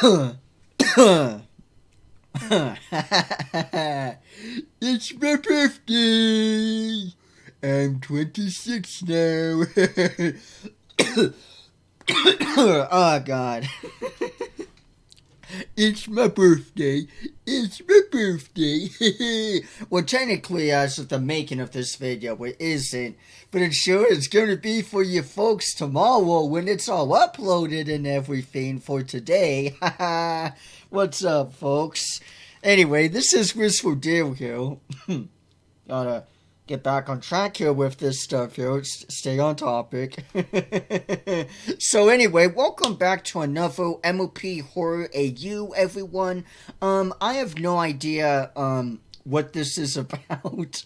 It's my birthday! I'm 26 now. Oh, God. It's my birthday. It's my birthday. Well, technically, as of the making of this video, it isn't. But it sure is going to be for you folks tomorrow when it's all uploaded and everything for today. What's up, folks? Anyway, this is Wistful Deal here. Gotta get back on track here with this stuff here. Stay on topic. So anyway, welcome back to another M.L.P horror AU, everyone. I have no idea what this is about.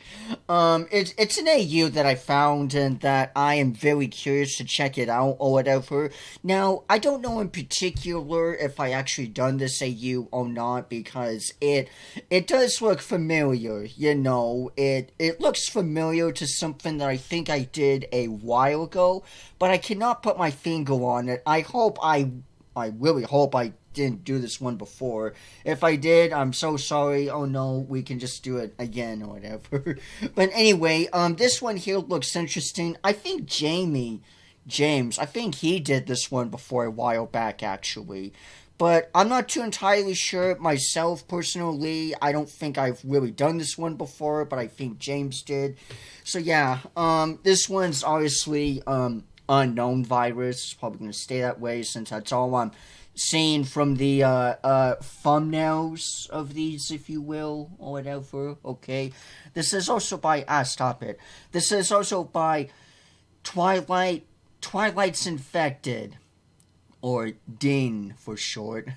It's an AU that I found and that I am very curious to check it out or whatever. Now, I don't know in particular if I actually done this AU or not because it does look familiar, you know. It looks familiar to something that I think I did a while ago, but I cannot put my finger on it. I really hope I didn't do this one before. If I did, I'm so sorry. Oh no, we can just do it again or whatever. But anyway, this one here looks interesting. I think James, I think he did this one before a while back actually. But I'm not too entirely sure myself personally. I don't think I've really done this one before, but I think James did. So yeah, this one's obviously unknown virus. It's probably going to stay that way since that's all I'm seeing from the thumbnails of these, if you will, or whatever. Okay, this is also by stop it. This is also by Twilight's Infected, or DIN for short.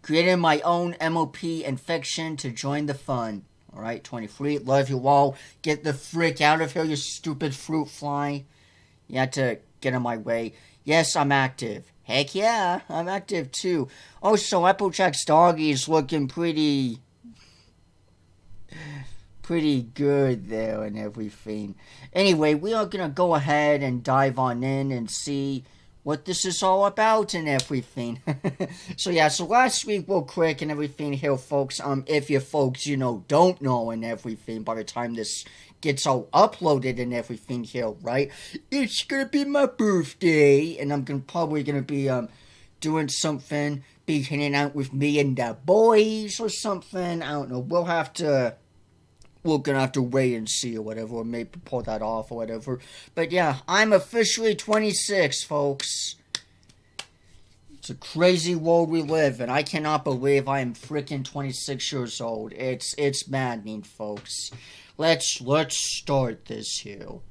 Created my own M.L.P infection to join the fun. Alright, 23, love you all. Get the frick out of here, you stupid fruit fly. You had to get in my way. Yes, I'm active. Heck yeah, I'm active too. Oh, so Applejack's doggy is looking pretty good there and everything. Anyway, we are gonna go ahead and dive on in and see what this is all about and everything. So yeah, so last week real quick and everything here, folks, if you folks, you know, don't know and everything by the time this gets all uploaded and everything here, right? It's gonna be my birthday, and I'm probably gonna be doing something, be hanging out with me and the boys or something. I don't know. We're gonna have to wait and see or whatever, or maybe pull that off or whatever. But yeah, I'm officially 26, folks. It's a crazy world we live in. I cannot believe I am freaking 26 years old. It's maddening, folks. Let's start this here.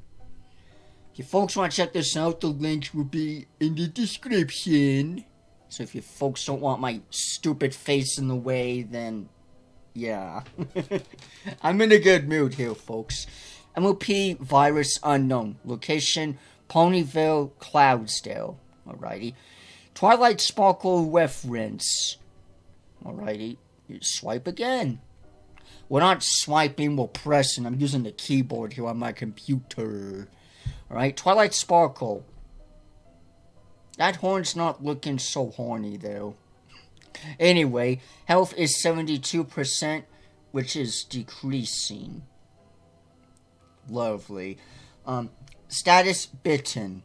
If you folks want to check this out, the link will be in the description. So if you folks don't want my stupid face in the way, then yeah. I'm in a good mood here, folks. M.L.P virus unknown. Location, Ponyville, Cloudsdale. Alrighty. Twilight Sparkle reference. Alrighty. You swipe again. We're not swiping, we're pressing. I'm using the keyboard here on my computer. Alright, Twilight Sparkle. That horn's not looking so horny, though. Anyway, health is 72%, which is decreasing. Lovely. Status bitten.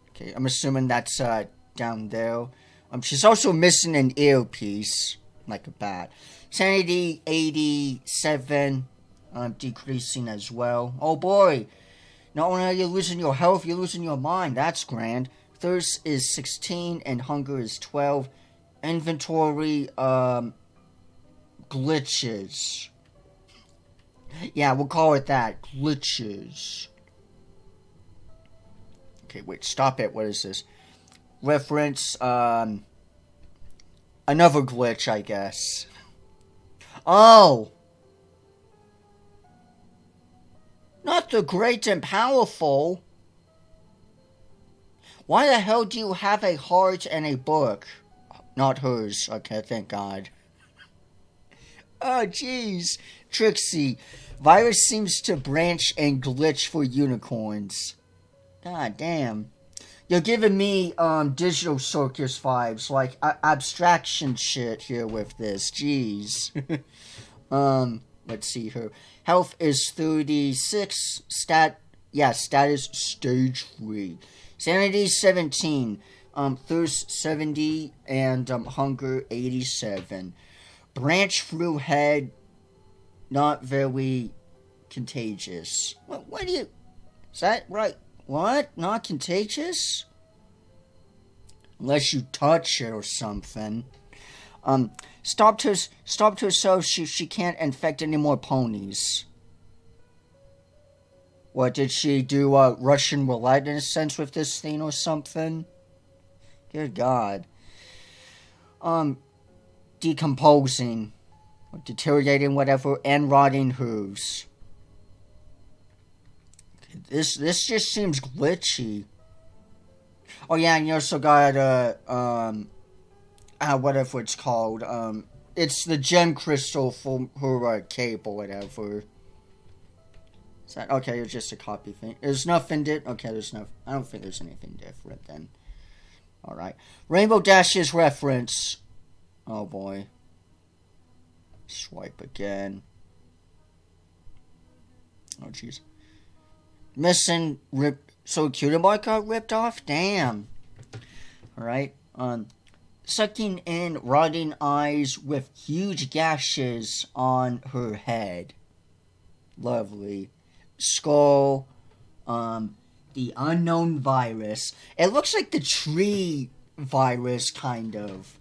Okay, I'm assuming that's down there. She's also missing an earpiece, like a bat. Sanity 87, decreasing as well. Oh boy, not only are you losing your health, you're losing your mind. That's grand. Thirst is 16 and hunger is 12. Inventory glitches. Yeah, we'll call it that. Glitches. Okay, wait, stop it. What is this? Reference, another glitch, I guess. Oh! Not the great and powerful. Why the hell do you have a heart and a book? Not hers. Okay, thank God. Oh, jeez. Trixie. Virus seems to branch and glitch for unicorns. God damn. You're giving me digital circus vibes, like abstraction shit here with this. Jeez. Let's see here. Health is 36. Status stage 3. Sanity 17. Thirst 70 and hunger 87. Branch through head, not very contagious. What do you? Is that right? What? Not contagious? Unless you touch it or something. Stopped herself. She can't infect any more ponies. What, did she do Russian roulette in a sense with this thing or something? Good God. Decomposing, or deteriorating, whatever, and rotting hooves. This just seems glitchy. Oh yeah, and you also got whatever it's called. It's the gem crystal for her cape or whatever. Is that okay? It's just a copy thing. There's nothing okay, there's no. I don't think there's anything different then. All right, Rainbow Dash's reference. Oh boy. Swipe again. Oh jeez. Missing so Cutie Mark got ripped off? Damn. Alright. Sucking in rotting eyes with huge gashes on her head. Lovely. Skull. The unknown virus. It looks like the tree virus, kind of.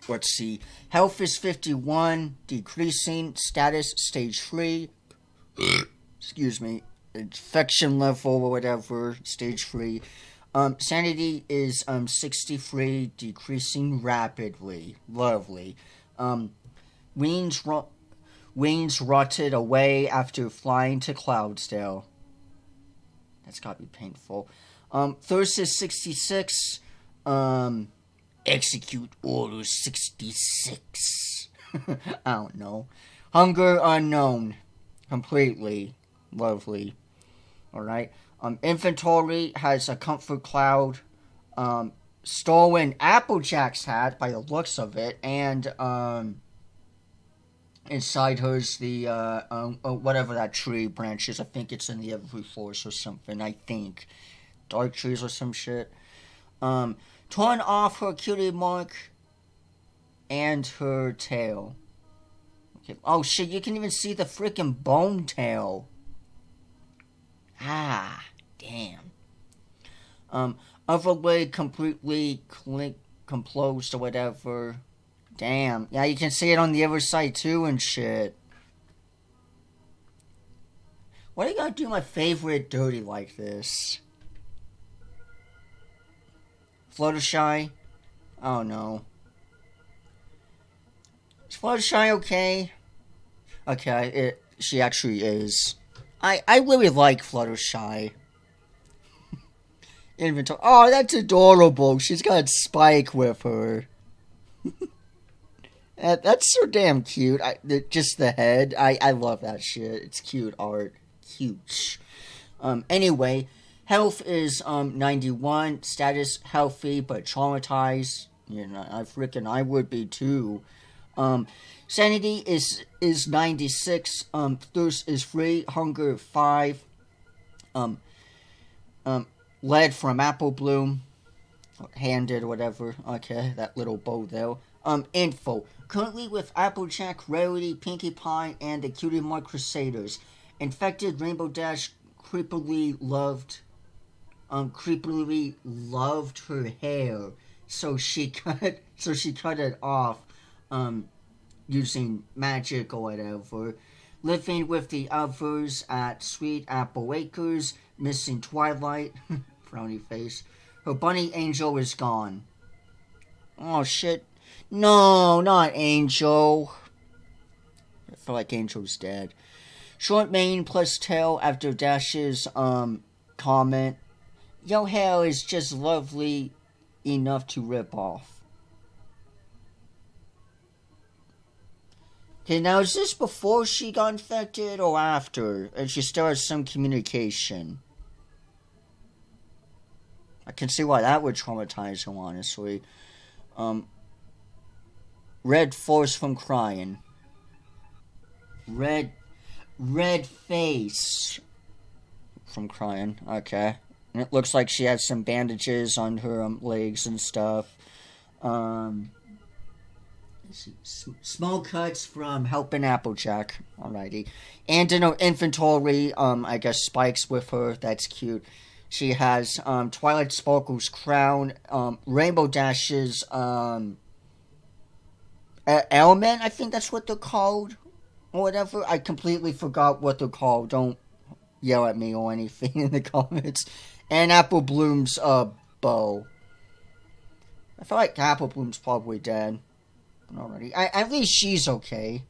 Let's see. Health is 51. Decreasing. Status stage 3. Excuse me, infection level or whatever, stage 3. Sanity is 63, decreasing rapidly. Lovely. Wings rotted away after flying to Cloudsdale. That's gotta be painful. Thirst is 66. Execute order 66. I don't know. Hunger unknown. Completely. Lovely. Alright. Inventory has a comfort cloud. Stolen Applejack's hat by the looks of it. And inside her's the whatever that tree branch is. I think it's in the every forest or something. I think. Dark trees or some shit. Torn off her cutie mark and her tail. Okay. Oh shit, you can even see the freaking bone tail. Ah, damn. Other leg completely closed or whatever. Damn. Yeah, you can see it on the other side too and shit. Why do you gotta do my favorite dirty like this? Fluttershy? Oh no. Is Fluttershy okay? Okay, she actually is. I really like Fluttershy. Inventory. Oh, that's adorable. She's got Spike with her. That's so damn cute. Just the head. I love that shit. It's cute art. Cute. Anyway, health is 91. Status healthy but traumatized. You know, I would be too. Sanity is 96. Thirst is 3. Hunger 5. Lead from Apple Bloom. Handed, whatever. Okay, that little bow there. Info. Currently with Applejack, Rarity, Pinkie Pie, and the Cutie Mark Crusaders. Infected Rainbow Dash creepily loved her hair. So she cut it off. Using magic or whatever. Living with the others at Sweet Apple Acres. Missing Twilight. Frowny face. Her bunny Angel is gone. Oh shit. No, not Angel. I feel like Angel's dead. Short mane plus tail after Dash's comment. Your hair is just lovely enough to rip off. Okay, now is this before she got infected or after? And she started some communication. I can see why that would traumatize him, honestly. Red force from crying. Red face from crying. Okay. And it looks like she has some bandages on her legs and stuff. Small cuts from helping Applejack. Alrighty. And in her inventory, I guess spikes with her. That's cute. She has Twilight Sparkle's crown, Rainbow Dash's element. I think that's what they're called. Or whatever. I completely forgot what they're called. Don't yell at me or anything in the comments. And Apple Bloom's bow. I feel like Apple Bloom's probably dead already. At least she's okay.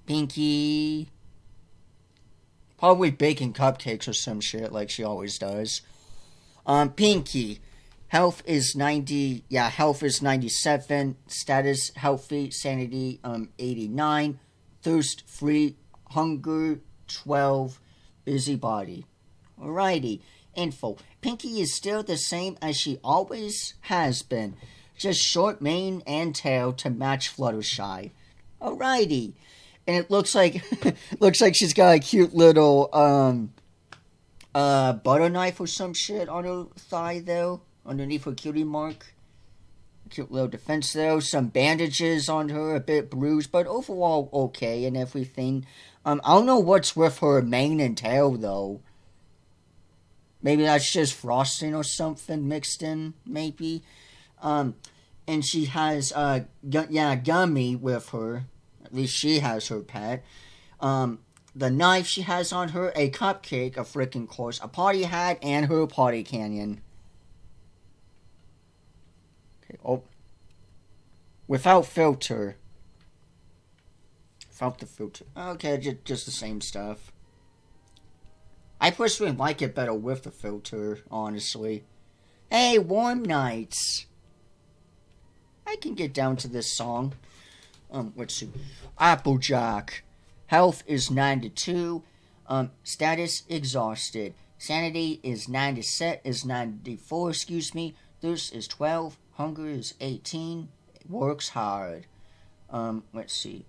Pinkie. Probably baking cupcakes or some shit like she always does. Pinkie. Health is 90. Yeah, health is 97. Status healthy. Sanity 89. Thirst free. Hunger 12. Busybody. Alrighty. Info. Pinkie is still the same as she always has been. Just short mane and tail to match Fluttershy. Alrighty. And it looks like she's got a cute little butter knife or some shit on her thigh though. Underneath her cutie mark. Cute little defense though. Some bandages on her, a bit bruised, but overall okay and everything. I don't know what's with her mane and tail though. Maybe that's just frosting or something mixed in, maybe. And she has, Gummy with her. At least she has her pet. The knife she has on her, a cupcake, a freaking course, a party hat, and her party canyon. Okay, oh. Without filter. Without the filter. Okay, just the same stuff. I personally like it better with the filter, honestly. Hey, Warm Nights. I can get down to this song. Let's see. Applejack. Health is 92. Status exhausted. Sanity is 94, excuse me. Thirst is 12. Hunger is 18. Works hard. Let's see.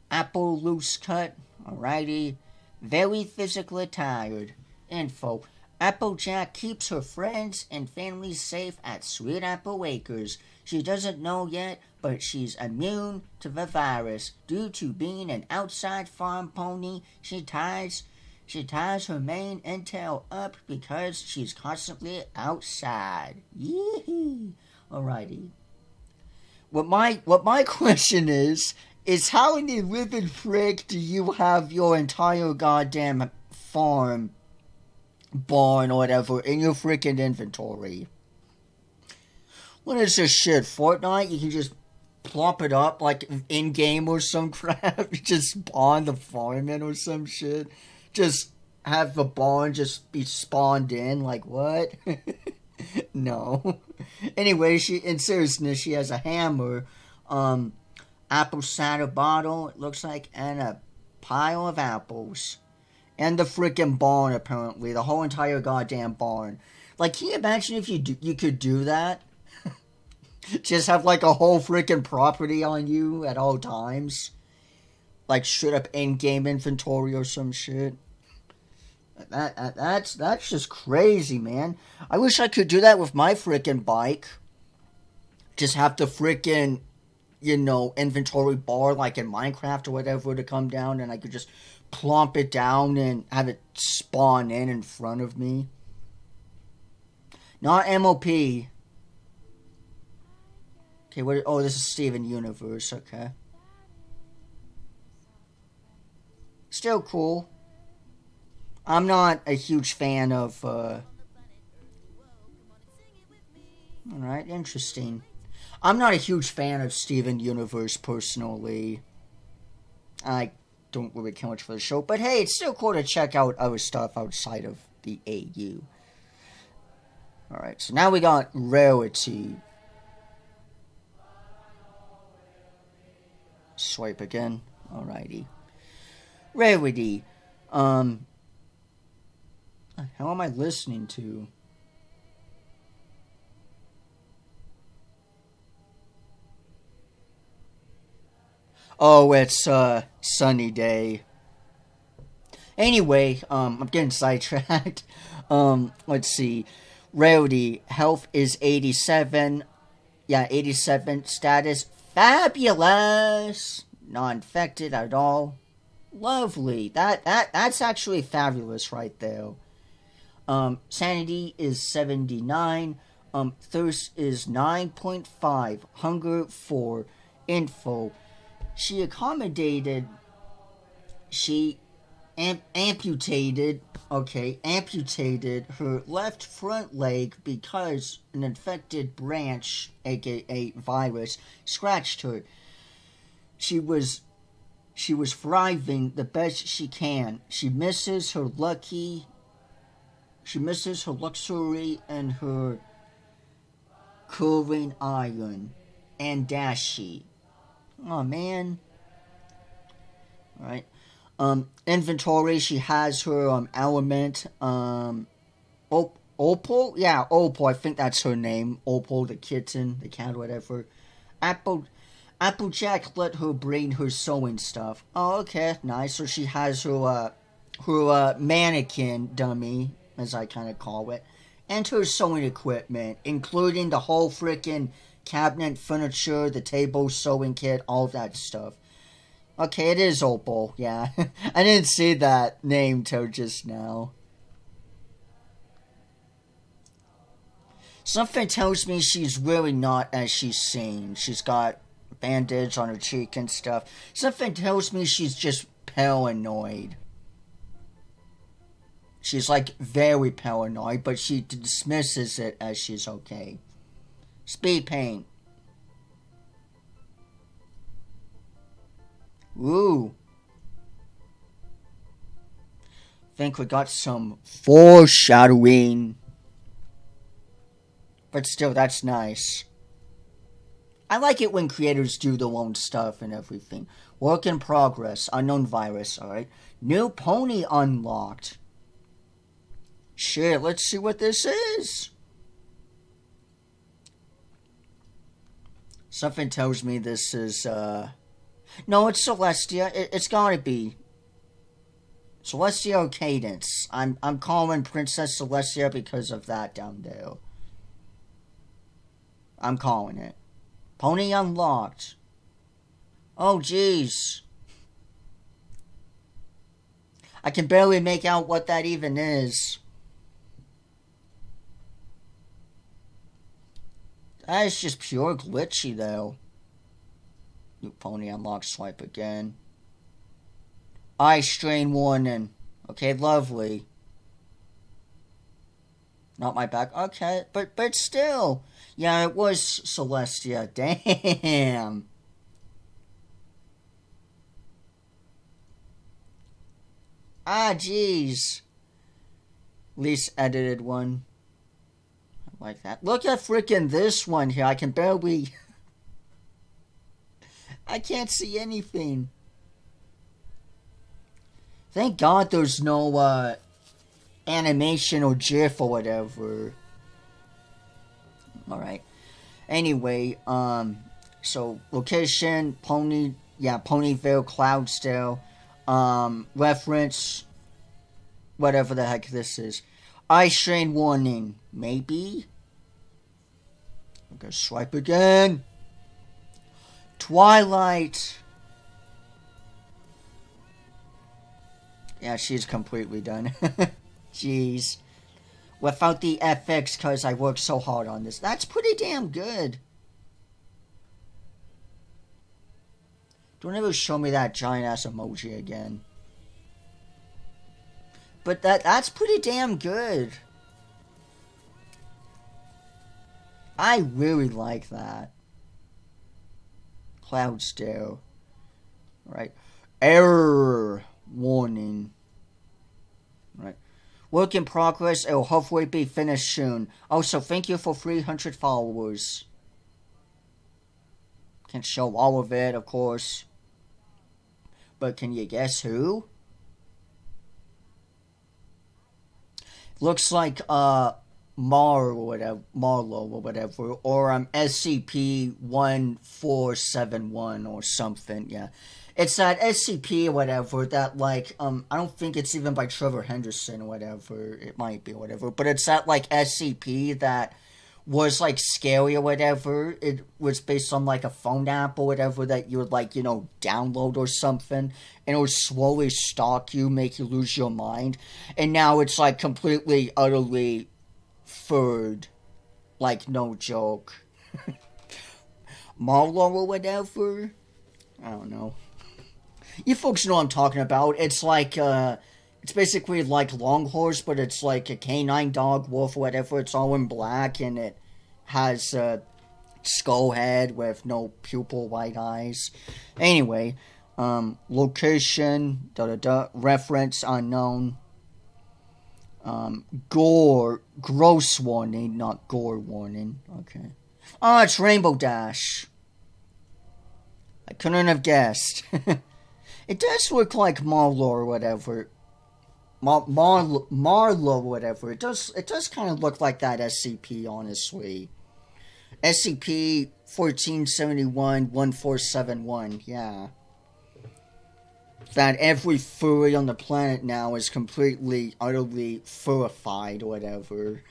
Apple loose cut. Alrighty. Very physically tired. Info. Applejack keeps her friends and family safe at Sweet Apple Acres. She doesn't know yet, but she's immune to the virus. Due to being an outside farm pony, she ties her mane and tail up because she's constantly outside. Yee-hee. Alrighty. What my question is how in the living frick do you have your entire goddamn farm, barn, or whatever in your freaking inventory? What is this shit? Fortnite? You can just plop it up like in-game or some crap? You just spawn the farm in or some shit? Just have the barn just be spawned in? Like, what? No. Anyway, in seriousness, she has a hammer, apple cider bottle, it looks like, and a pile of apples. And the freaking barn, apparently. The whole entire goddamn barn. Like, can you imagine if you could do that? Just have, like, a whole freaking property on you at all times? Like, straight up in-game inventory or some shit? That's just crazy, man. I wish I could do that with my freaking bike. Just have the freaking, inventory bar like in Minecraft or whatever to come down, and I could just plump it down and have it spawn in front of me. Not M.L.P. Okay, this is Steven Universe, okay. Still cool. I'm not a huge fan of, Alright, interesting. I'm not a huge fan of Steven Universe, personally. I don't really care much for the show, but hey, it's still cool to check out other stuff outside of the AU. Alright, so now we got Rarity. Swipe again. Alrighty. Rarity. How am I listening to? Oh, it's sunny day. Anyway, I'm getting sidetracked. Let's see. Rarity, health is 87. Yeah, 87. Status, fabulous. Not infected at all. Lovely. That's actually fabulous right there. Sanity is 79. Thirst is 9.5. Hunger 4. Info. She accommodated. She amputated her left front leg because an infected branch, aka virus, scratched her. She was thriving the best she can. She misses her luxury and her curling iron and dashi. Oh man. Alright. Inventory, she has her element, Opal? Yeah, Opal, I think that's her name. Opal, the kitten, the cat, whatever. Applejack let her bring her sewing stuff. Oh, okay, nice. So she has her mannequin dummy, as I kind of call it, and her sewing equipment, including the whole freaking cabinet, furniture, the table, sewing kit, all that stuff. Okay, it is Opal, yeah. I didn't see that name till just now. Something tells me she's really not as she's seen. She's got bandage on her cheek and stuff. Something tells me she's just paranoid. She's like very paranoid, but she dismisses it as she's okay. Speed paint. Ooh. Think we got some foreshadowing. But still, that's nice. I like it when creators do their own stuff and everything. Work in progress. Unknown virus, alright. New pony unlocked. Shit, let's see what this is. Something tells me this is, No, it's Celestia. It's gotta be. Celestia Cadence. I'm calling Princess Celestia because of that down there. I'm calling it. Pony unlocked. Oh, jeez. I can barely make out what that even is. That is just pure glitchy, though. New pony unlocked, swipe again. Eye strain warning. Okay, lovely. Not my back. Okay, but still. Yeah, it was Celestia. Damn. Ah, jeez. Least edited one. I like that. Look at freaking this one here. I can barely... I can't see anything. Thank God there's no animation or GIF or whatever. Alright. Anyway, so location, Ponyville, Cloudsdale. Reference, whatever the heck this is. Eye strain warning. Maybe? I'm gonna swipe again. Twilight. Yeah, she's completely done. Jeez. Without the FX, because I worked so hard on this. That's pretty damn good. Don't ever show me that giant-ass emoji again. But that's pretty damn good. I really like that. Cloudsdale. Right. Error warning. Right. Work in progress. It will hopefully be finished soon. Also, thank you for 300 followers. Can't show all of it, of course. But can you guess who? Looks like Marlow or whatever, or SCP-1471 or something. Yeah, it's that SCP or whatever that like I don't think it's even by Trevor Henderson or whatever. It might be or whatever, but it's that like SCP that was like scary or whatever. It was based on like a phone app or whatever that you would like, you know, download or something, and it would slowly stalk you, make you lose your mind. And now it's like completely, utterly furred. Like, no joke. Marlow or whatever? I don't know. You folks know what I'm talking about. It's like, it's basically like Longhorse, but it's like a canine dog, wolf, whatever. It's all in black, and it has a skull head with no pupil, white eyes. Anyway, location, reference unknown. Gore, gross warning, not gore warning. Okay. Oh, it's Rainbow Dash. I couldn't have guessed. It does look like Marlow or whatever. Marlow, whatever. It does kind of look like that SCP, honestly. SCP-1471-1471, yeah. That every furry on the planet now is completely, utterly furrified or whatever.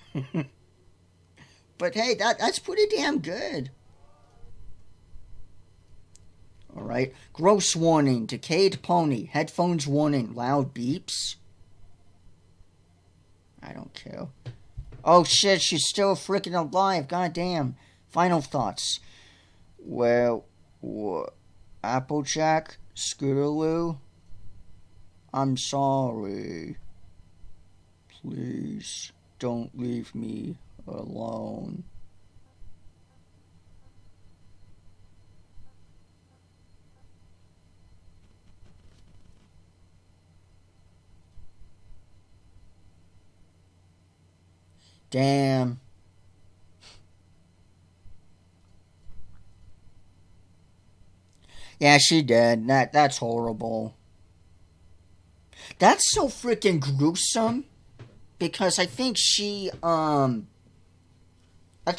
But hey, that's pretty damn good. Alright. Gross warning. Decayed pony. Headphones warning. Loud beeps. I don't care. Oh shit, she's still freaking alive. Goddamn. Final thoughts. Well, Applejack, Scootaloo, I'm sorry. Please don't leave me alone. Damn. Yeah, she did. That's horrible. That's so freaking gruesome. Because I think she, that's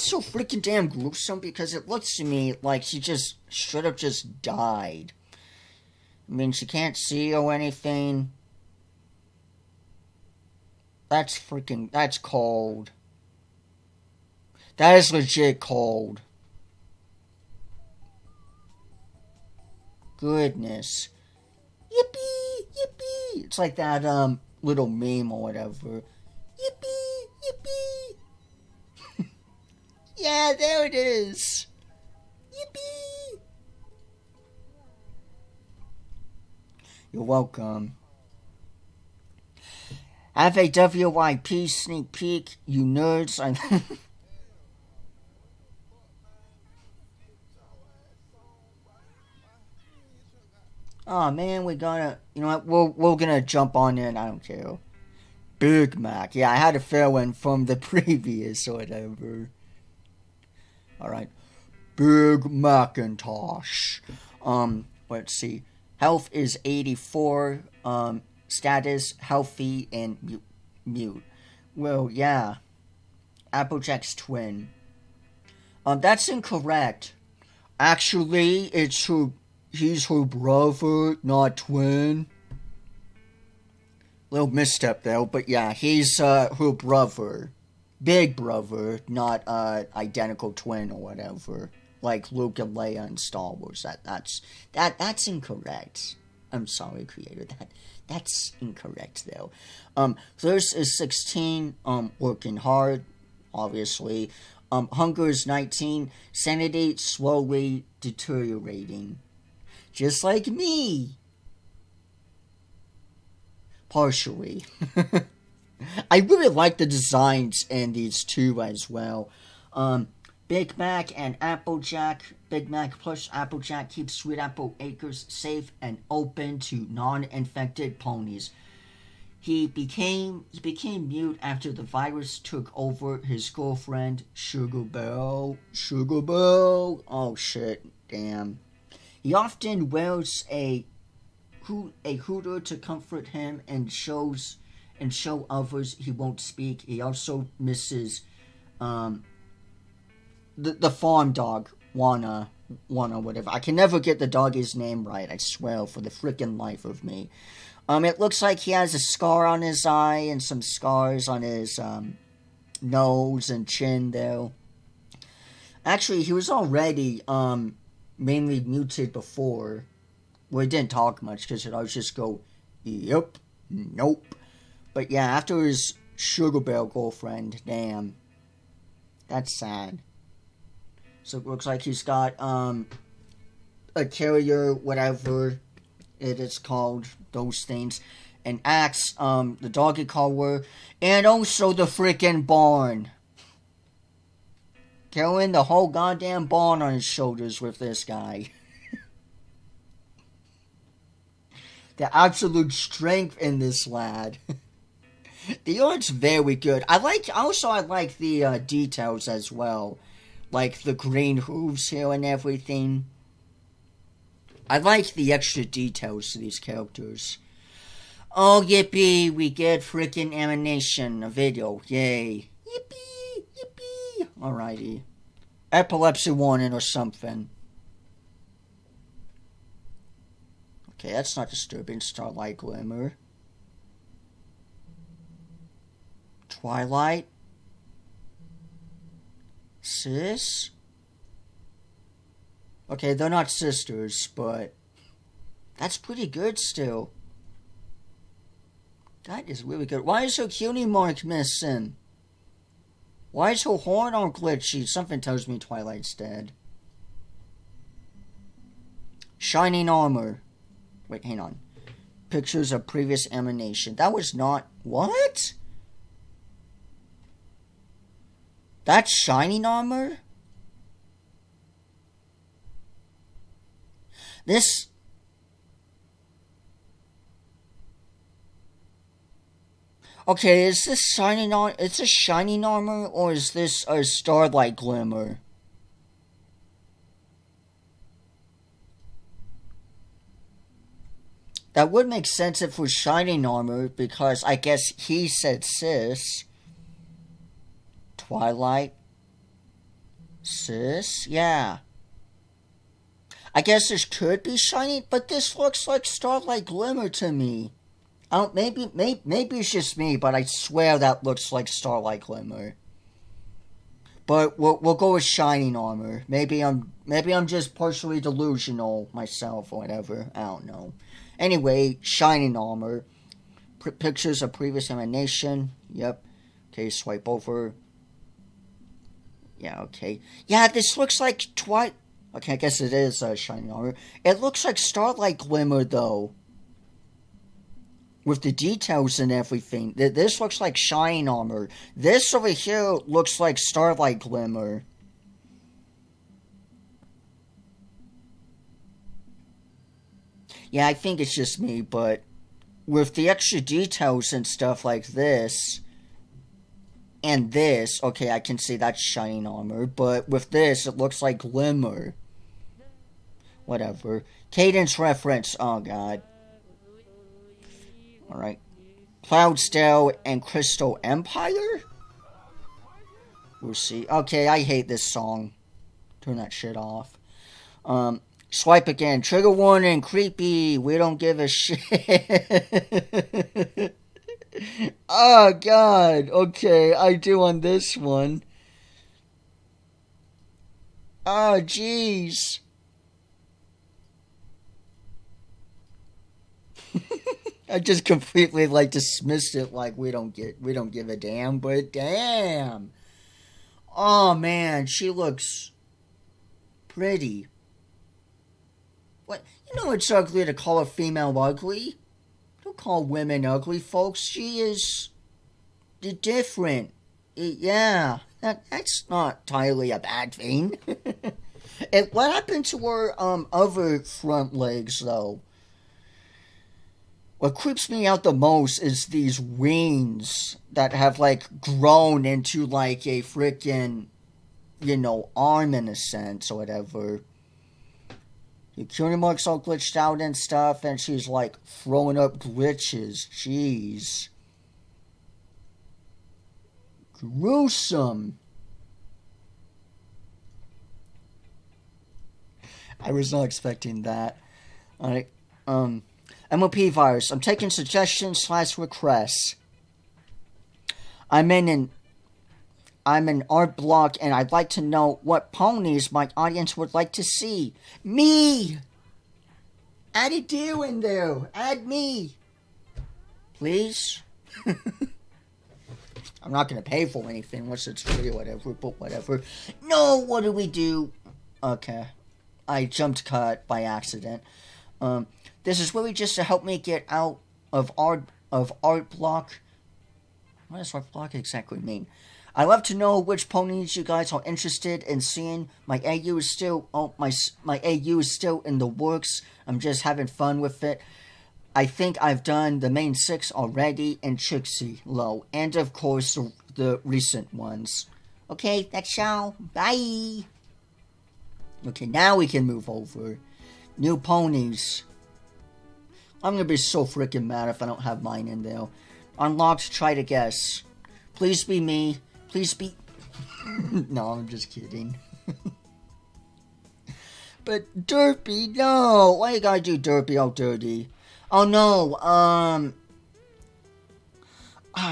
so freaking damn gruesome because it looks to me like she just should have just died. I mean, she can't see or anything. That's cold. That is legit cold. Goodness. Yippee! Yippee! It's like that, little meme or whatever. Yippee! Yippee! Yeah, there it is! Yippee! You're welcome. Have a WYP sneak peek, you nerds. Oh man, we gotta, you know what, we're gonna jump on in, I don't care. Big Mac, yeah, I had a feeling from the previous or whatever. Alright, Big Macintosh. Let's see, health is 84, status, healthy, and mute. Well, yeah, Applejack's twin. That's incorrect. Actually, he's her brother, not twin. Little misstep though, but yeah, he's her brother. Big brother, not identical twin or whatever. Like Luke and Leia in Star Wars. That's incorrect. I'm sorry, creator. That's incorrect though. Thirst is 16, working hard, obviously. Hunger is 19, sanity slowly deteriorating. Just like me. Partially. I really like the designs in these two as well. Big Mac and Applejack. Big Mac plus Applejack keeps Sweet Apple Acres safe and open to non-infected ponies. He became mute after the virus took over his girlfriend, Sugar Belle. Oh shit, damn. He often wears a hooter to comfort him and and show others he won't speak. He also misses the farm dog, Juana, whatever. I can never get the doggy's name right, I swear, for the freaking life of me. It looks like he has a scar on his eye and some scars on his nose and chin, though. Actually, he was already mainly muted before. Well, he didn't talk much because it always just go, yep, nope. But yeah, after his sugar bear girlfriend, damn. That's sad. So it looks like he's got a carrier, whatever it is called, those things, an axe, the doggy collar, and also the freaking barn. Carrying the whole goddamn barn on his shoulders with this guy. The absolute strength in this lad. The art's very good. I like the details as well. Like the green hooves here and everything. I like the extra details to these characters. Oh, yippee, we get freaking animation, a video, yay. Yippee, yippee. Alrighty. Epilepsy warning or something. Okay, that's not disturbing. Starlight glimmer. Twilight. Sis? Okay, they're not sisters, but that's pretty good still. That is really good. Why is her cutie mark missing? Why is her horn all glitchy? Something tells me Twilight's dead. Shining armor. Wait, hang on. Pictures of previous emanation. That was not... What? That's shining armor? This... Okay, is this shining armor? It's a shining armor, or is this a starlight glimmer? That would make sense if it was shining armor, because I guess he said sis. Twilight. Sis? Yeah. I guess this could be shining, but this looks like starlight glimmer to me. Maybe it's just me, but I swear that looks like starlight glimmer. But we'll go with shining armor. Maybe I'm just partially delusional myself or whatever. I don't know. Anyway, shining armor. Pictures of previous emanation. Yep. Okay, swipe over. Yeah, okay. Yeah, this looks like Okay, I guess it is shining armor. It looks like starlight glimmer though. With the details and everything. This looks like shine armor. This over here looks like starlight glimmer. Yeah, I think it's just me, but with the extra details and stuff like this, and this, okay, I can see that's shining armor, but with this, it looks like glimmer. Whatever. Cadence reference, oh god. Alright. Cloudsdale and Crystal Empire? We'll see. Okay, I hate this song. Turn that shit off. Swipe again. Trigger warning, creepy. We don't give a shit. Oh, God. Okay, I do on this one. Oh, jeez. I just completely dismissed it like we don't give a damn, but damn. Oh man, she looks pretty. What? You know it's ugly to call a female ugly? Don't call women ugly, folks. She is different. Yeah, that's not entirely a bad thing. What happened to her other front legs though? What creeps me out the most is these wings that have, grown into, a freaking, arm in a sense or whatever. The cutie mark's all glitched out and stuff, and she's, throwing up glitches. Jeez. Gruesome. I was not expecting that. Alright. M.L.P virus. I'm taking suggestions / requests. I'm an art blog, and I'd like to know what ponies my audience would like to see. Me! Add a deal in there. Add me. Please? I'm not going to pay for anything unless it's free or whatever, but whatever. No, what do we do? Okay. I jumped cut by accident. This is really just to help me get out of art block. What does art block exactly mean? I'd love to know which ponies you guys are interested in seeing. My AU is still my AU is still in the works. I'm just having fun with it. I think I've done the main 6 already and Trixie Low, and of course the recent ones. Okay, that's all. Bye. Okay, now we can move over. New ponies. I'm gonna be so freaking mad if I don't have mine in there. Unlocked, try to guess. Please be me. Please be... No, I'm just kidding. But Derpy, no! Why you gotta do Derpy all dirty? Oh no,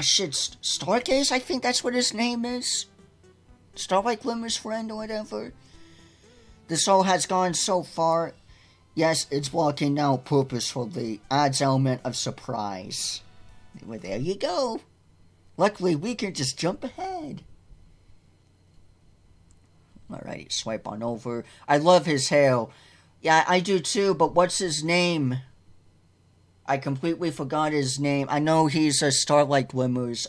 shit, Stargaze? I think that's what his name is? Starlight Glimmer's friend or whatever? This all has gone so far. Yes, it's blocking now purposefully. Adds element of surprise. Well, there you go. Luckily, we can just jump ahead. Alright, swipe on over. I love his hair. Yeah, I do too, but what's his name? I completely forgot his name. I know he's a Starlight Glimmer's,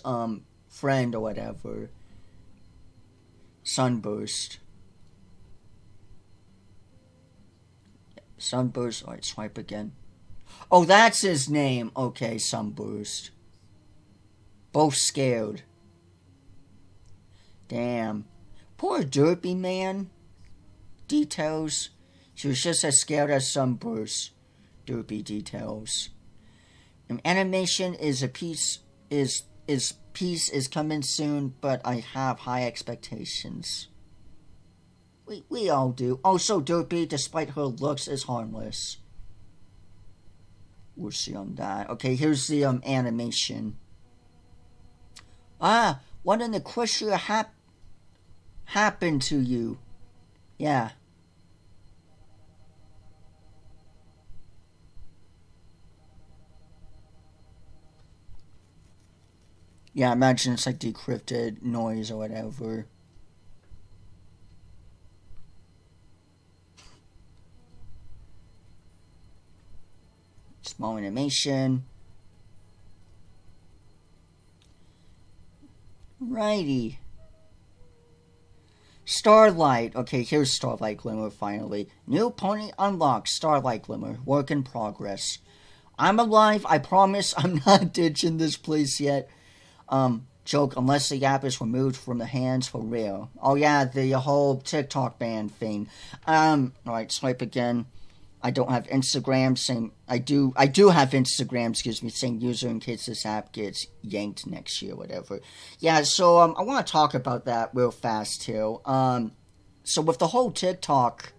friend or whatever. Sunburst. Sunburst. Alright, swipe again. Oh, that's his name. Okay, Sunburst. Both scared. Damn. Poor Derpy, man. Details. She was just as scared as Sunburst. Derpy details. Animation is a piece is coming soon, but I have high expectations. We all do. Also, Derpy, despite her looks, is harmless. We'll see on that. Okay, here's the animation. What in the question happened to you? Yeah. Yeah, imagine it's like decrypted noise or whatever. Small animation. Righty. Starlight. Okay, here's Starlight Glimmer finally. New pony unlocked. Starlight Glimmer. Work in progress. I'm alive. I promise I'm not ditching this place yet. Joke, unless the app is removed from the hands for real. Oh yeah, the whole TikTok ban thing. Alright, swipe again. I don't have Instagram, I do have Instagram, excuse me, same user in case this app gets yanked next year, whatever. Yeah, so, I want to talk about that real fast, here. So with the whole TikTok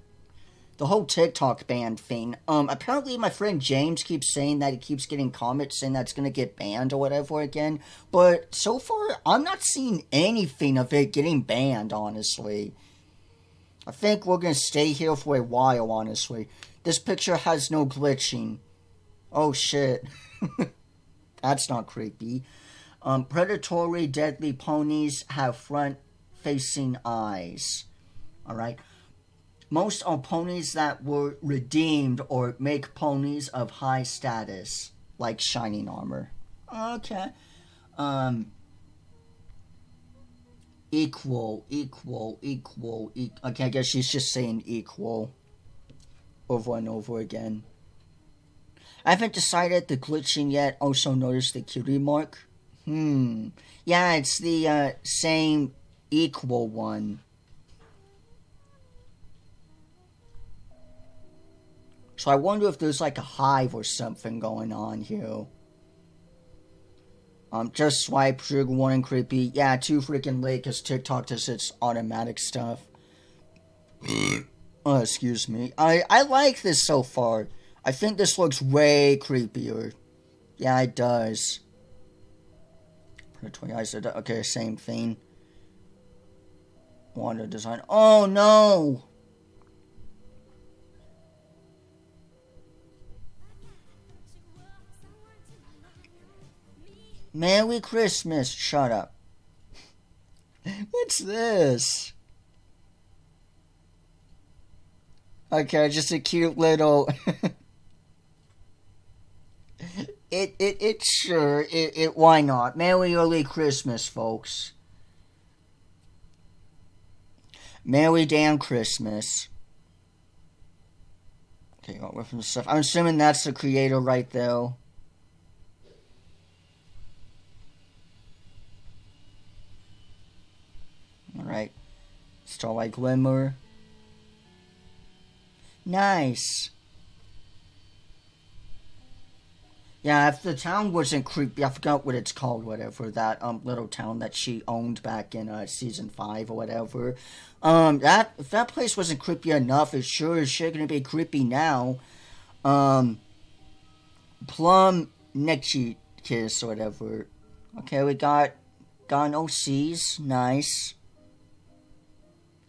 ban thing, apparently my friend James keeps saying that he keeps getting comments saying that's gonna get banned or whatever again, but so far, I'm not seeing anything of it getting banned, honestly. I think we're gonna stay here for a while, honestly. This picture has no glitching. Oh shit. That's not creepy. Predatory deadly ponies have front-facing eyes. Alright. Most are ponies that were redeemed or make ponies of high status, like shining armor. Okay. Equal. Okay, I guess she's just saying equal. Over and over again. I haven't decided the glitching yet. Also noticed the cutie mark. Yeah, it's the same equal one. So I wonder if there's like a hive or something going on here. Just swipe, trigger warning, creepy. Yeah, too freaking late because TikTok does its automatic stuff. Oh, excuse me. I like this so far. I think this looks way creepier. Yeah, it does. Okay, same thing. Water design. Oh, no! Merry Christmas. Shut up. What's this? Okay, just a cute little... Sure, why not? Merry early Christmas, folks. Merry damn Christmas. Okay, got with some stuff. I'm assuming that's the creator right there. Alright. Starlight Glimmer. Nice. Yeah, if the town wasn't creepy, I forgot what it's called, whatever, that little town that she owned back in season 5 or whatever. If that place wasn't creepy enough, it sure is gonna be creepy now. Plum Nexy Kiss or whatever. Okay, we got an OCs, nice.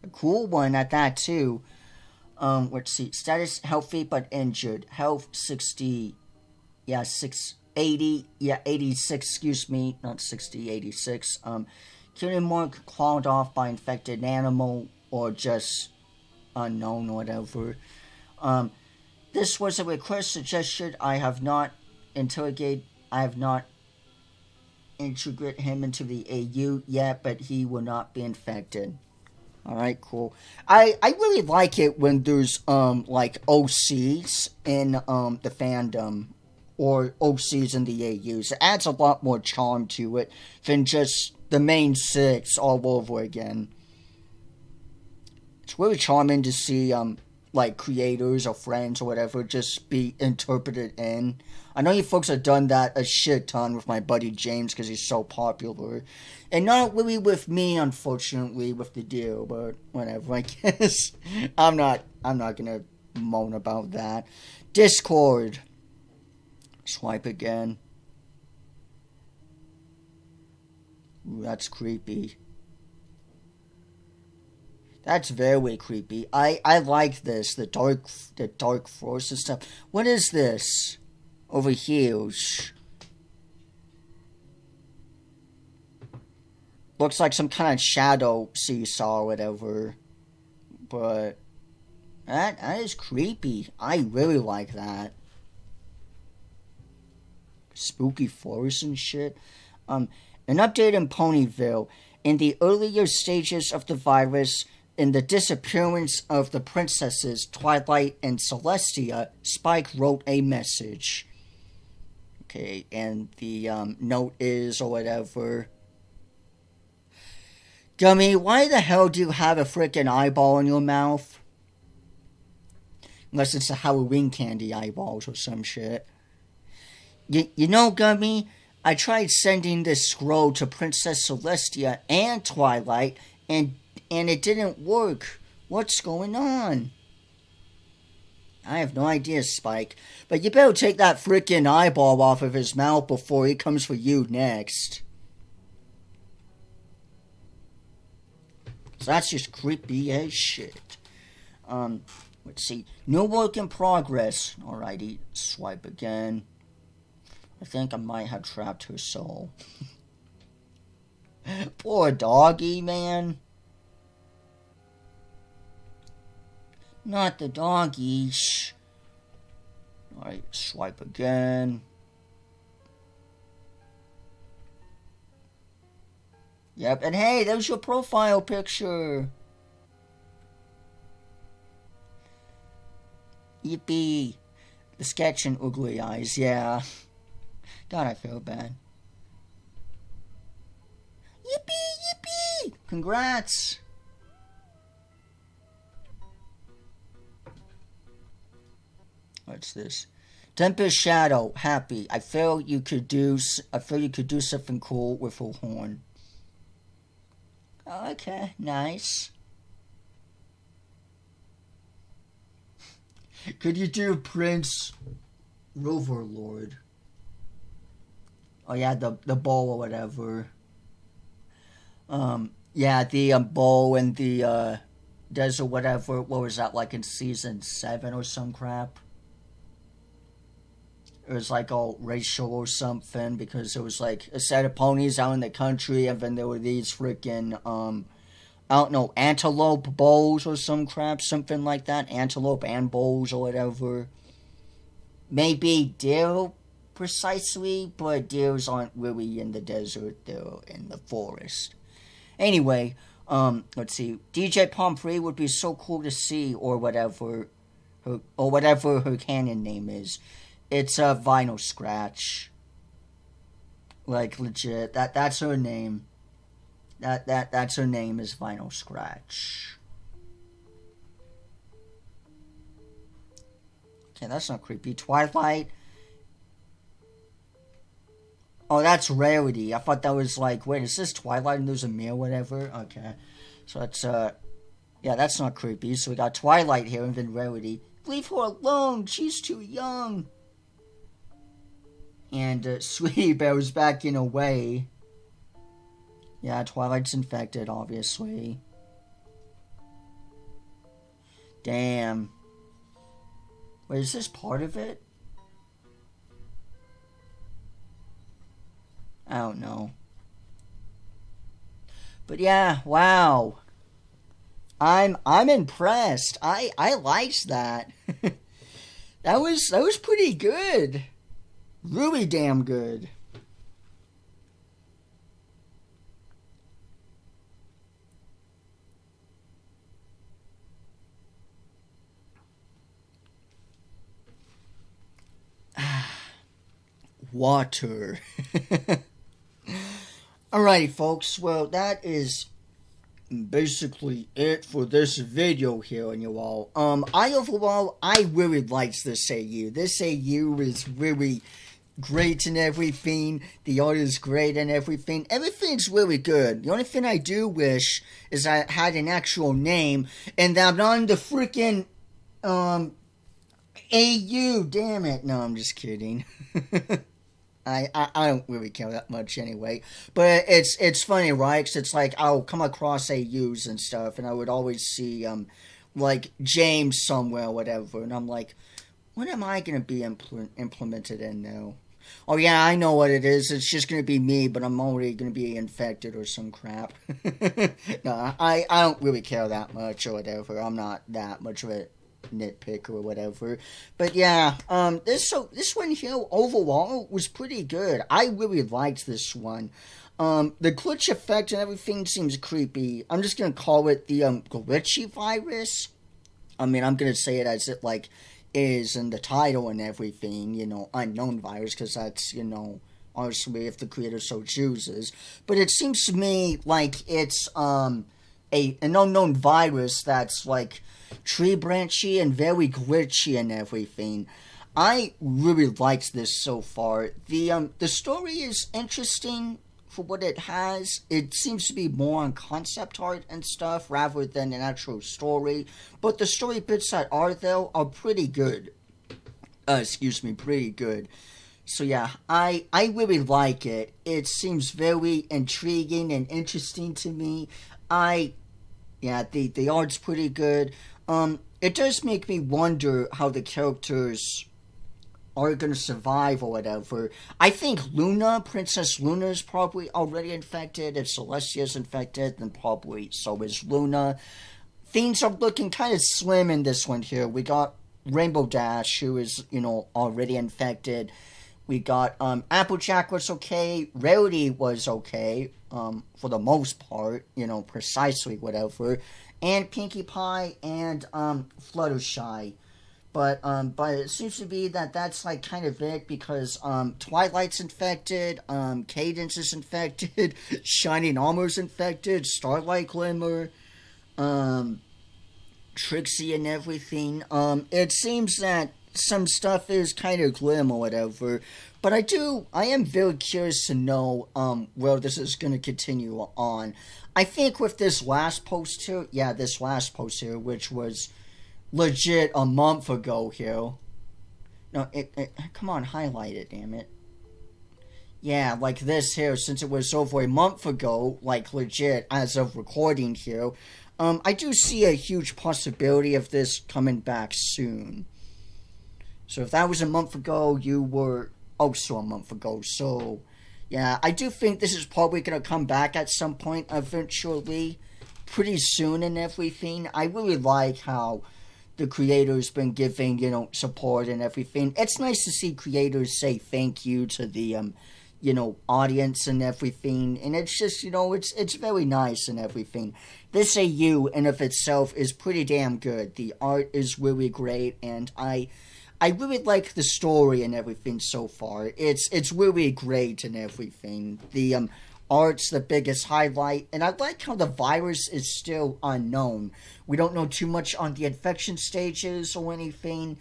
A cool one at that too. Let's see. Status healthy but injured. Health 60. Yeah, 680. Yeah, 86. Excuse me, not 60. 86. Killing mark clawed off by infected animal or just unknown or whatever. This was a request suggestion. I have not integrated him into the AU yet, but he will not be infected. Alright, cool. I really like it when there's, like, OCs in, the fandom, or OCs in the AUs. It adds a lot more charm to it than just the main 6 all over again. It's really charming to see, like, creators or friends or whatever just be interpreted in. I know you folks have done that a shit ton with my buddy James because he's so popular. And not really with me, unfortunately, with the deal, but whatever, I guess. I'm not gonna moan about that. Discord. Swipe again. Ooh, that's creepy. That's very creepy. I like this. The dark forest and stuff. What is this? Over here. Looks like some kind of shadow seesaw or whatever. But that is creepy. I really like that. Spooky forest and shit. An update in Ponyville. In the earlier stages of the virus, in the disappearance of the princesses Twilight and Celestia, Spike wrote a message. Okay, and the note is or whatever. Gummy, why the hell do you have a frickin' eyeball in your mouth? Unless it's the Halloween candy eyeballs or some shit. You know, Gummy, I tried sending this scroll to Princess Celestia and Twilight, and it didn't work. What's going on? I have no idea, Spike. But you better take that frickin' eyeball off of his mouth before he comes for you next. So that's just creepy as shit. Let's see. No work in progress. Alrighty, swipe again. I think I might have trapped her soul. Poor doggy, man. Not the doggy. Shh. Alright, swipe again. Yep, and hey, there's your profile picture. Yippee. The sketch and ugly eyes, yeah. God, I feel bad. Yippee, yippee! Congrats! What's this? Tempest Shadow, happy. I feel you could do something cool with a horn. Okay, nice. Could you do Prince Roverlord? Oh yeah, the bow or whatever. Yeah, the bow and the desert whatever. What was that, like in season 7 or some crap? It was like all racial or something because it was like a set of ponies out in the country, and then there were these freaking I don't know, antelope bows or some crap, something like that. Antelope and bows or whatever. Maybe deer precisely, but deers aren't really in the desert, they're in the forest. Anyway, let's see. DJ Pomfrey would be so cool to see, or whatever her canon name is. It's a Vinyl Scratch. Like legit. That's her name. That's her name is Vinyl Scratch. Okay, that's not creepy. Twilight. Oh, that's Rarity. I thought that was like, wait, is this Twilight and there's a mirror, whatever? Okay. So that's yeah, that's not creepy. So we got Twilight here and then Rarity. Leave her alone. She's too young. And Sweetie Bear's backing away. Yeah, Twilight's infected, obviously. Damn. Wait, is this part of it? I don't know. But yeah, wow. I'm impressed. I liked that. that was pretty good. Really damn good. Water. Alrighty, folks. Well, that is basically it for this video here on you all. I really liked this AU. This AU is really great and everything. The art is great and everything. Everything's really good. The only thing I do wish is I had an actual name and that I'm not in the freaking AU. Damn it. No, I'm just kidding. I don't really care that much anyway. But it's funny, right? 'Cause it's like I'll come across AUs and stuff, and I would always see like James somewhere or whatever, and I'm like, what am I gonna be implemented in now? Oh yeah, I know what it is. It's just gonna be me, but I'm already gonna be infected or some crap. No, I don't really care that much or whatever. I'm not that much of a nitpick or whatever, but yeah, this one here overall was pretty good. I really liked this one. The glitch effect and everything seems creepy. I'm just gonna call it the glitchy virus. I mean, I'm gonna say it as it like is in the title and everything, you know, unknown virus, because that's, you know, obviously if the creator so chooses. But it seems to me like it's an unknown virus that's like tree branchy and very glitchy and everything. I really liked this so far. The story is interesting for what it has. It seems to be more on concept art and stuff rather than an actual story. But the story bits that are though are pretty good. Pretty good. So yeah, I really like it. It seems very intriguing and interesting to me. The art's pretty good. It does make me wonder how the characters are going to survive or whatever. I think Princess Luna is probably already infected. If Celestia's infected, then probably so is Luna. Things are looking kind of slim in this one here. We got Rainbow Dash, who is, you know, already infected. We got Applejack was okay. Rarity was okay, for the most part, you know, precisely whatever. And Pinkie Pie and Fluttershy. But it seems to be that that's like kind of it, because Twilight's infected, Cadence is infected, Shining Armor's infected, Starlight Glimmer, Trixie and everything. It seems that some stuff is kind of glim or whatever. But I am very curious to know where this is going to continue on. I think with this last post here, which was legit a month ago here. No, come on, highlight it, damn it. Yeah, like this here, since it was over a month ago, like legit, as of recording here, I do see a huge possibility of this coming back soon. So if that was a month ago, you were also a month ago. So, yeah, I do think this is probably going to come back at some point eventually, pretty soon and everything. I really like how the creator's been giving, support and everything. It's nice to see creators say thank you to the, audience and everything. And it's just, it's very nice and everything. This AU in of itself is pretty damn good. The art is really great, and I really like the story and everything so far. It's really great and everything. The art's the biggest highlight, and I like how the virus is still unknown. We don't know too much on the infection stages or anything.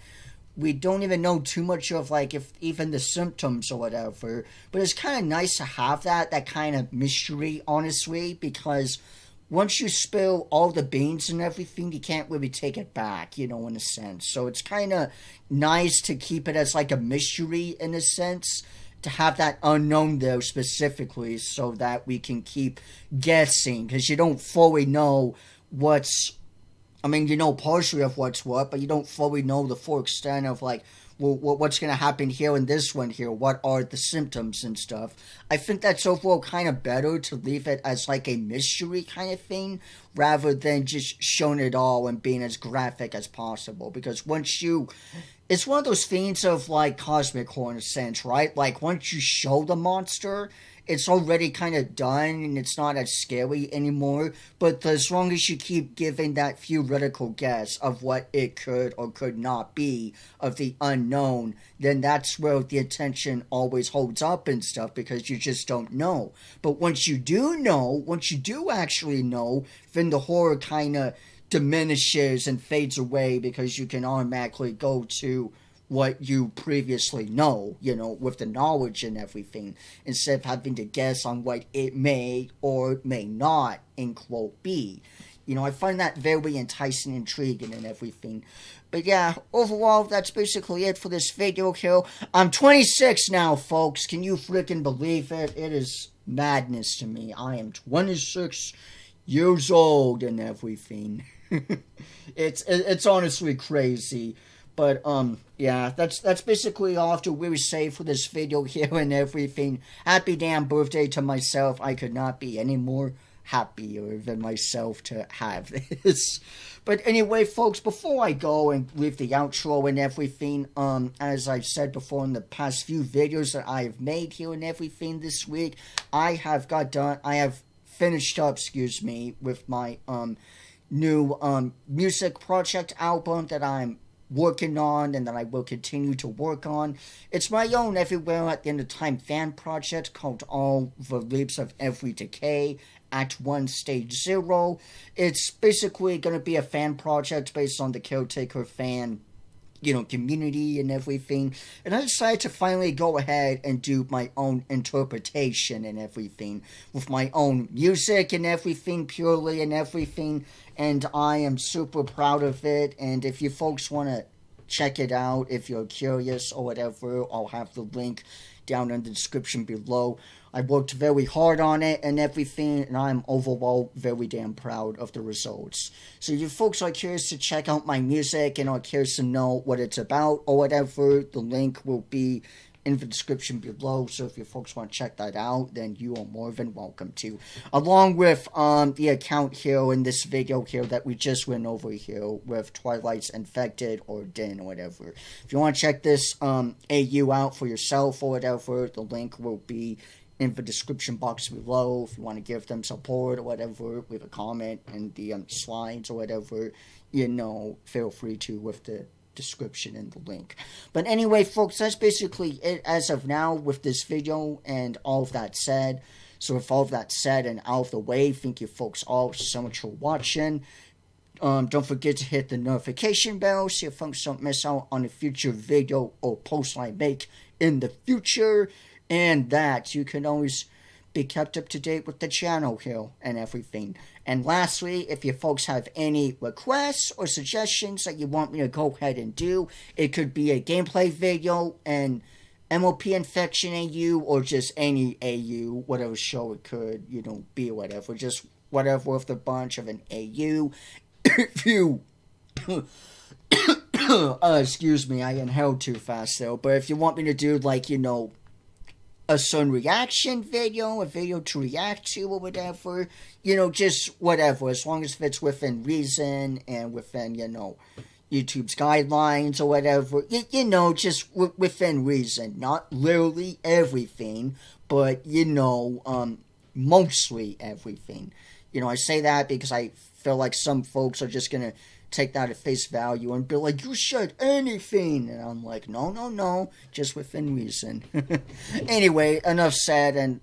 We don't even know too much of, if even the symptoms or whatever. But it's kind of nice to have that kind of mystery, honestly, because once you spill all the beans and everything, you can't really take it back, in a sense. So it's kind of nice to keep it as, a mystery, in a sense, to have that unknown there specifically so that we can keep guessing, because you don't fully know partially of what's what, but you don't fully know the full extent of, what's going to happen here in this one here. What are the symptoms and stuff? I think that's overall kind of better to leave it as, a mystery kind of thing, rather than just showing it all and being as graphic as possible. Because it's one of those things of, Cosmic Horror in a sense, right? Once you show the monster, it's already kind of done and it's not as scary anymore. But as long as you keep giving that theoretical guess of what it could or could not be, of the unknown, then that's where the attention always holds up and stuff, because you just don't know. But once you do actually know, then the horror kind of diminishes and fades away, because you can automatically go to what you previously know, with the knowledge and everything, instead of having to guess on what it may or may not, in quote, be. I find that very enticing, intriguing, and everything. But yeah, overall, that's basically it for this video here. I'm 26 now, folks. Can you freaking believe it? It is madness to me. I am 26 years old and everything. It's honestly crazy. But, yeah, that's basically all I have to really say for this video here and everything. Happy damn birthday to myself. I could not be any more happier than myself to have this. But anyway, folks, before I go and leave the outro and everything, as I've said before in the past few videos that I have made here and everything this week, I have finished up, with my, new, music project album that I'm working on and that I will continue to work on. It's my own Everywhere at the End of Time fan project called All the Leaps of Every Decay, Act 1, Stage 0. It's basically going to be a fan project based on the Caretaker fan, community and everything. And I decided to finally go ahead and do my own interpretation and everything, with my own music and everything, purely and everything. And I am super proud of it. And if you folks want to check it out, if you're curious or whatever, I'll have the link down in the description below. I worked very hard on it and everything, and I'm overall very damn proud of the results. So if you folks are curious to check out my music and are curious to know what it's about or whatever, the link will be in the description below. So if you folks want to check that out, then you are more than welcome to. Along with the account here in this video here that we just went over here with Twilight's Infected or Den or whatever. If you want to check this AU out for yourself or whatever, the link will be in the description box below. If you want to give them support or whatever, leave a comment in the slides or whatever, feel free to with the description and the link. But anyway, folks, that's basically it as of now with this video and all of that said. So with all of that said and out of the way, thank you folks all so much for watching. Don't forget to hit the notification bell so you folks don't miss out on a future video or post I make in the future. And that you can always be kept up to date with the channel here and everything. And lastly, if you folks have any requests or suggestions that you want me to go ahead and do, it could be a gameplay video and M.L.P Infection AU or just any AU, whatever show it could, be or whatever. Just whatever with a bunch of an AU. If you... excuse me, I inhaled too fast though. But if you want me to do like, a certain reaction video, a video to react to or whatever, just whatever, as long as it fits within reason and within, YouTube's guidelines or whatever, just within reason, not literally everything, but, mostly everything. I say that because I feel like some folks are just going to take that at face value and be like, you said anything. And I'm like, no, just within reason. Anyway, enough said and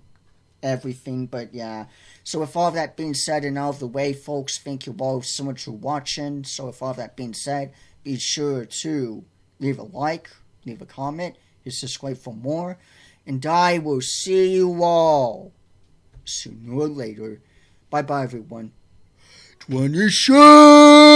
everything, but yeah. So with all that being said and out of the way, folks, thank you all so much for watching. So with all that being said, be sure to leave a like, leave a comment, hit subscribe for more, and I will see you all sooner or later. Bye-bye, everyone. 26!